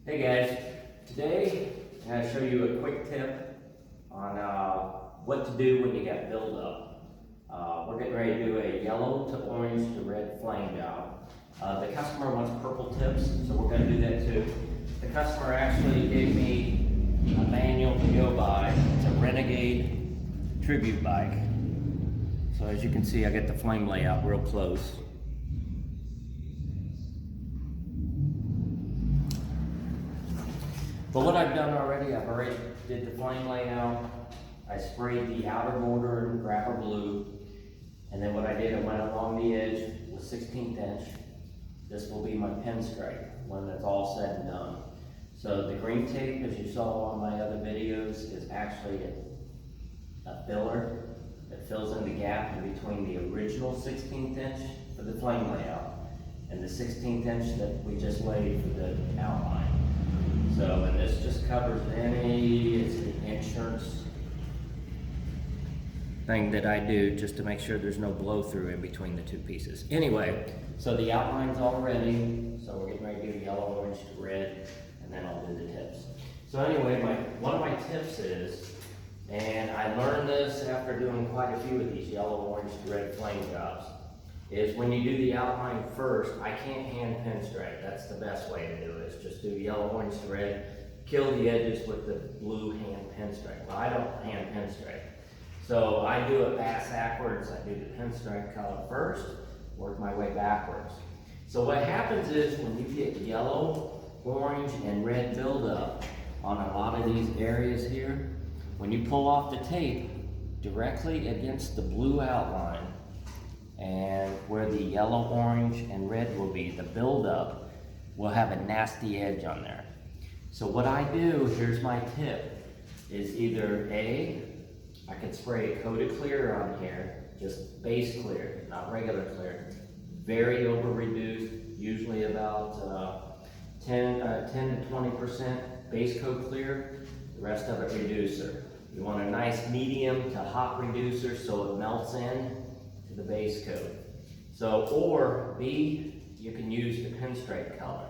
Hey guys, today I'm going to show you a quick tip on what to do when you got buildup. We're getting ready to do a yellow to orange to red flame job. The customer wants purple tips, so we're going to do that too. The customer actually gave me a manual to go by. It's a Renegade tribute bike. So as you can see, I get the flame layout real close. But what I've done already, I've already did the flame layout. I sprayed the outer border in grapper blue. And then what I did, I went along the edge with 16th inch. This will be my pinstripe when it's all said and done. So the green tape, as you saw on my other videos, is actually a filler that fills in the gap in between the original 16th inch for the flame layout and the 16th inch that we just laid for the outline. So, and this just covers it's the insurance thing that I do just to make sure there's no blow through in between the two pieces. Anyway, so the outline's all ready. So we're getting ready to do yellow, orange to red, and then I'll do the tips. So anyway, one of my tips is, and I learned this after doing quite a few of these yellow, orange to red flame jobs, is when you do the outline first, I can't hand pinstripe. That's the best way to do it, is just do yellow, orange to red, kill the edges with the blue hand pinstripe. Well, I don't hand pinstripe. So I do it backwards. I do the pinstripe color first, work my way backwards. So what happens is when you get yellow, orange, and red buildup on a lot of these areas here, when you pull off the tape directly against the blue outline, and where the yellow, orange, and red will be, the buildup will have a nasty edge on there. So what I do, here's my tip, is either I could spray a coat of clear on here, just base clear, not regular clear, very over reduced, usually about 10 to 20% base coat clear, the rest of it reducer. You want a nice medium to hot reducer so it melts in the base coat. So, or B, you can use the pinstripe color.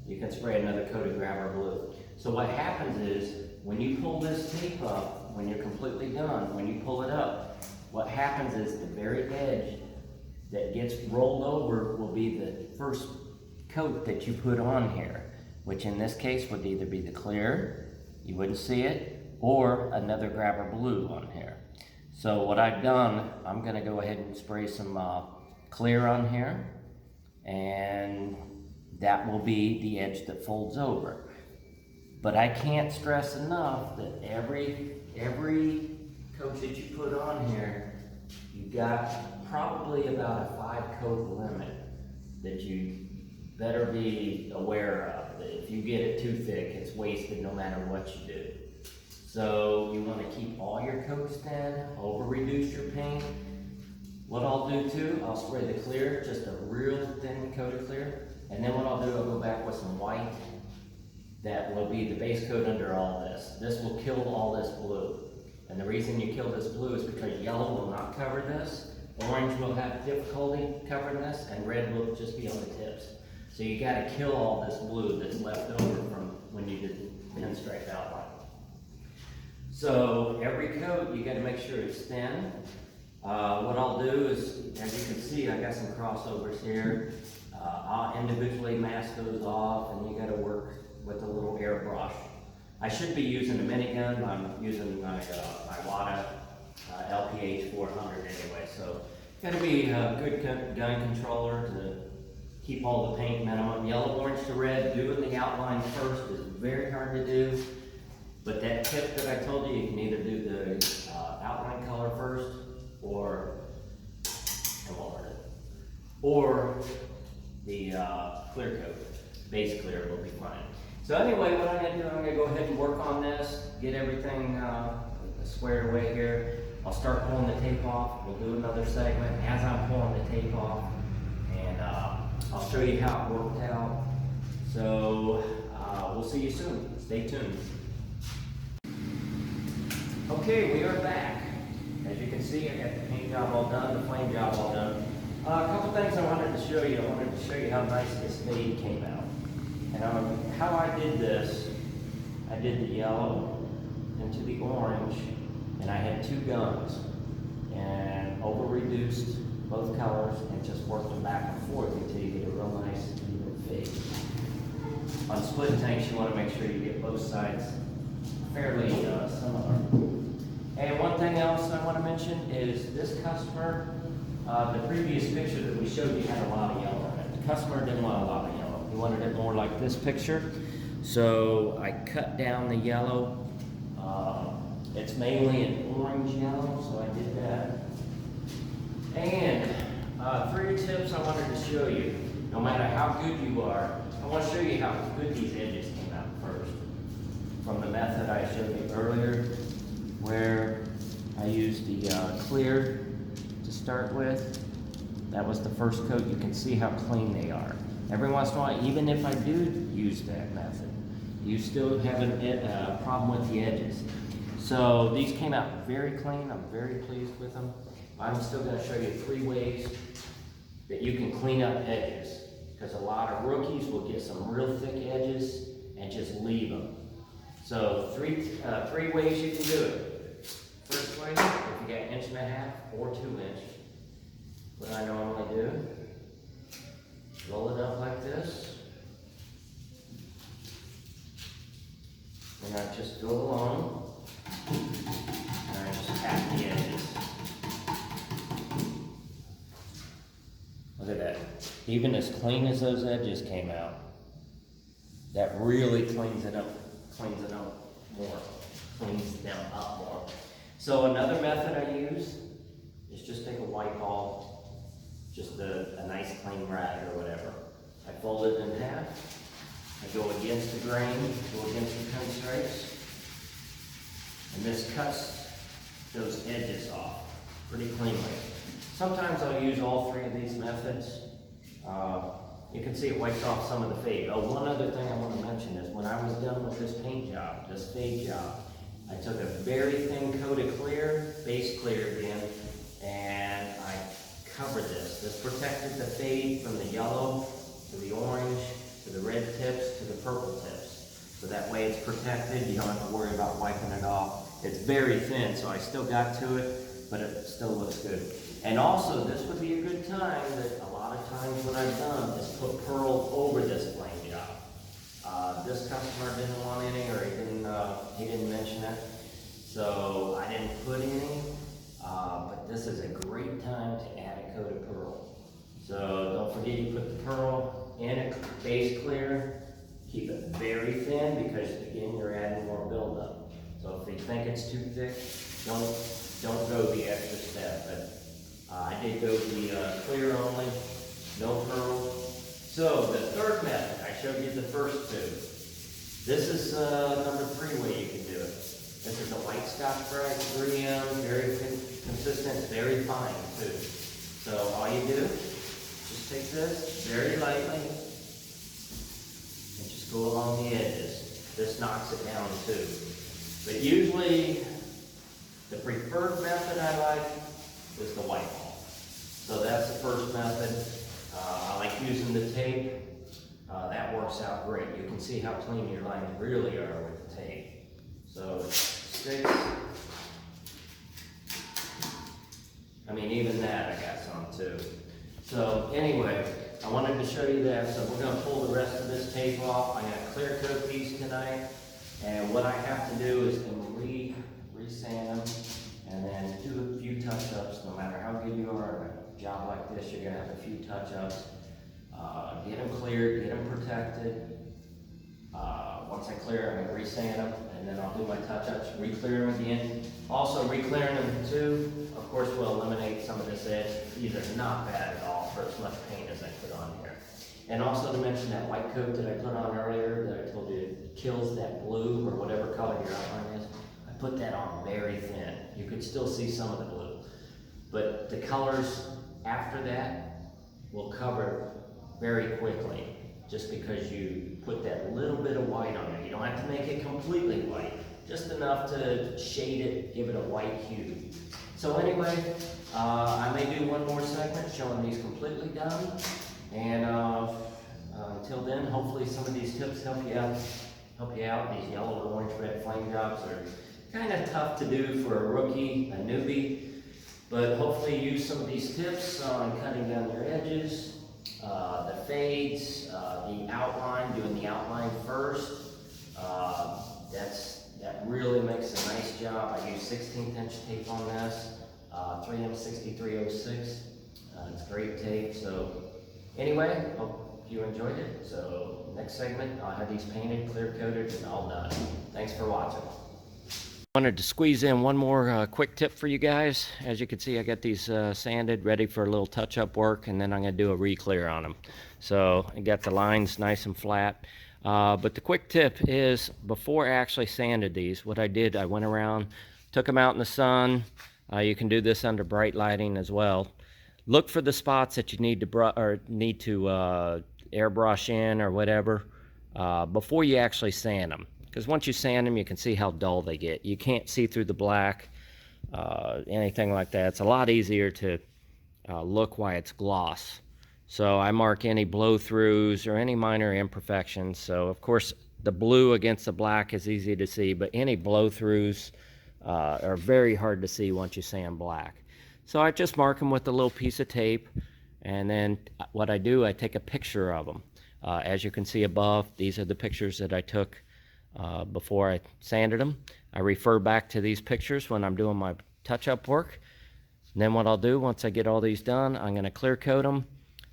You can spray another coat of grabber blue. So what happens is, when you pull this tape up, when you're completely done, when you pull it up, what happens is the very edge that gets rolled over will be the first coat that you put on here, which in this case would either be the clear, you wouldn't see it, or another grabber blue on here. So what I've done, I'm going to go ahead and spray some clear on here, and that will be the edge that folds over. But I can't stress enough that every coat that you put on here, you've got probably about a 5-coat limit that you better be aware of. That if you get it too thick, it's wasted no matter what you do. So you want to keep all your coats thin, over reduce your paint. What I'll do too, I'll spray the clear, just a real thin coat of clear. And then what I'll do, I'll go back with some white. That will be the base coat under all this. This will kill all this blue. And the reason you kill this blue is because yellow will not cover this, orange will have difficulty covering this, and red will just be on the tips. So you gotta kill all this blue that's left over from when you did the pinstripe outline. So every coat, you gotta make sure it's thin. What I'll do is, as you can see, I got some crossovers here. I'll individually mask those off, and you gotta work with a little airbrush. I should be using a minigun. I'm using my Wada LPH 400 anyway, so gotta be a good gun controller to keep all the paint minimum. Yellow, orange to red, doing the outline first is very hard to do. But that tip that I told you, you can either do the outline color first, or the clear coat. Base clear will be fine. So anyway, what I'm going to do, I'm going to go ahead and work on this, get everything squared away here. I'll start pulling the tape off. We'll do another segment as I'm pulling the tape off, and I'll show you how it worked out. So we'll see you soon. Stay tuned. Okay, we are back. As you can see, I got the paint job all done, the flame job all done. A couple things I wanted to show you. I wanted to show you how nice this fade came out. And how I did this, I did the yellow into the orange, and I had two guns, and over-reduced both colors, and just worked them back and forth until you get a real nice even fade. On split tanks, you want to make sure you get both sides fairly similar. And one thing else I want to mention is this customer, the previous picture that we showed you had a lot of yellow in it. The customer didn't want a lot of yellow. He wanted it more like this picture. So I cut down the yellow. It's mainly an orange yellow, so I did that. And 3 tips I wanted to show you. No matter how good you are, I want to show you how good these edges came out first. From the method I showed you earlier, where I used the clear to start with. That was the first coat. You can see how clean they are. Every once in a while, even if I do use that method, you still have a problem with the edges. So these came out very clean. I'm very pleased with them. I'm still going to show you 3 ways that you can clean up edges, because a lot of rookies will get some real thick edges and just leave them. So three ways you can do it. First way, if you got 1.5 inch or 2 inch, what I normally do, roll it up like this, and I just go along, and I just tap the edges. Look at that. Even as clean as those edges came out, that really cleans it up more, cleans them up more. So another method I use is just take a white ball, just a nice clean rag or whatever. I fold it in half, I go against the grain, go against the pinstripes, and this cuts those edges off pretty cleanly. Sometimes I'll use all 3 of these methods. You can see it wipes off some of the fade. Oh, one other thing I want to mention is when I was done with this paint job, this fade job, I took a very thin coat of clear, base clear again, and I covered this. This protected the fade from the yellow to the orange to the red tips to the purple tips. So that way it's protected. You don't have to worry about wiping it off. It's very thin, so I still got to it, but it still looks good. And also, this would be a good time that a lot of times what I've done is put pearl over this flame job. This customer didn't want any, or he didn't mention it, so I didn't put any. But this is a great time to add a coat of pearl. So don't forget you put the pearl in it, base clear. Keep it very thin because again you're adding more buildup. So if you think it's too thick, don't go the extra step. But I did go the clear only, no pearl. So the third method, I showed you the first 2. This is number 3 way you can do it. This is a white Scotch-Brite 3M, very consistent, very fine too. So all you do, just take this very lightly and just go along the edges. This knocks it down too. But usually, the preferred method I like is the white ball. So that's the first method. I like using the tape. That works out great. You can see how clean your lines really are with the tape. So it sticks. I mean, even that I got some too. So anyway, I wanted to show you that. So we're going to pull the rest of this tape off. I'm going to clear coat these tonight. And what I have to do is re-sand them and then do a few touch-ups. No matter how good you are at a job like this, you're going to have a few touch-ups. Get them cleared, get them protected. Once I clear, I'm going to re-sand them, and then I'll do my touch-ups, re-clear them again. Also, re-clearing them too, of course, will eliminate some of this edge. These are not bad at all for as much paint as I put on here. And also to mention that white coat that I put on earlier, that I told you kills that blue or whatever color your outline is, I put that on very thin. You could still see some of the blue. But the colors after that will cover very quickly, just because you put that little bit of white on there. You don't have to make it completely white, just enough to shade it, give it a white hue. So anyway, I may do one more segment showing these completely done, and Until then, hopefully some of these tips help you out. These yellow, orange, red flame jobs are kind of tough to do for a rookie, a newbie, but hopefully use some of these tips on cutting down your edges, the fades, the outline, doing the outline first. That really makes a nice job. I use 16th inch tape on this, 3M6306. It's great tape. So anyway, hope you enjoyed it. So next segment, I'll have these painted, clear coated, and all done. Thanks for watching. Wanted to squeeze in one more quick tip for you guys. As you can see, I got these sanded, ready for a little touch-up work, and then I'm going to do a re-clear on them. So I got the lines nice and flat. But the quick tip is, before I actually sanded these, what I did, I went around, took them out in the sun. You can do this under bright lighting as well. Look for the spots that you need to airbrush in or whatever before you actually sand them. Because once you sand them, you can see how dull they get. You can't see through the black, anything like that. It's a lot easier to look why it's gloss. So I mark any blow-throughs or any minor imperfections. So of course, the blue against the black is easy to see, but any blow-throughs are very hard to see once you sand black. So I just mark them with a little piece of tape, and then what I do, I take a picture of them. As you can see above, these are the pictures that I took before I sanded them. I refer back to these pictures when I'm doing my touch-up work. And then what I'll do, once I get all these done, I'm going to clear coat them.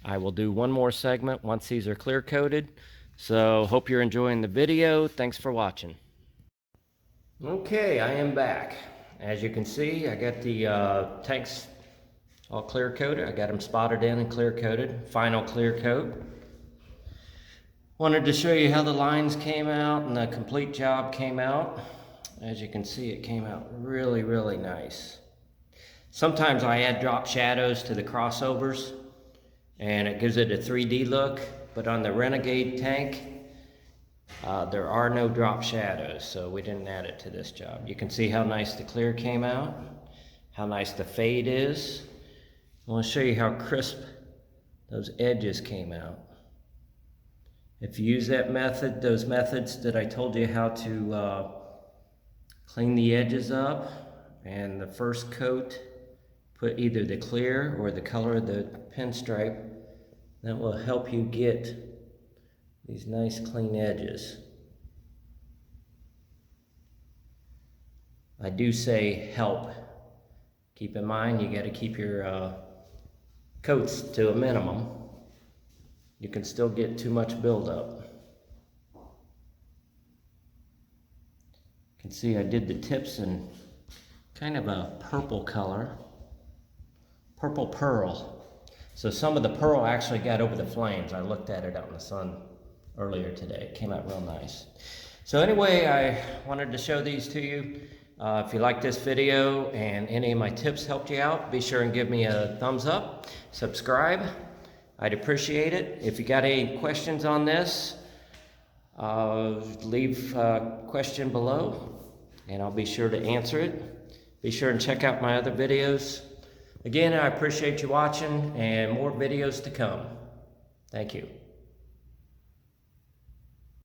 I will do one more segment once these are clear coated. So hope you're enjoying the video. Thanks for watching. Okay, I am back. As you can see, I got the tanks all clear coated. I got them spotted in and clear coated. Final clear coat. Wanted to show you how the lines came out and the complete job came out. As you can see, it came out really, really nice. Sometimes I add drop shadows to the crossovers, and it gives it a 3D look, but on the Renegade tank, there are no drop shadows, so we didn't add it to this job. You can see how nice the clear came out, how nice the fade is. I want to show you how crisp those edges came out. If you use that method, those methods that I told you how to clean the edges up, and the first coat, put either the clear or the color of the pinstripe, that will help you get these nice clean edges. I do say help. Keep in mind, you got to keep your coats to a minimum. You can still get too much buildup. You can see I did the tips in kind of a purple color. Purple pearl. So some of the pearl actually got over the flames. I looked at it out in the sun earlier today. It came out real nice. So anyway, I wanted to show these to you. If you like this video and any of my tips helped you out, be sure and give me a thumbs up. Subscribe. I'd appreciate it. If you got any questions on this, leave a question below and I'll be sure to answer it. Be sure and check out my other videos. Again, I appreciate you watching, and more videos to come. Thank you.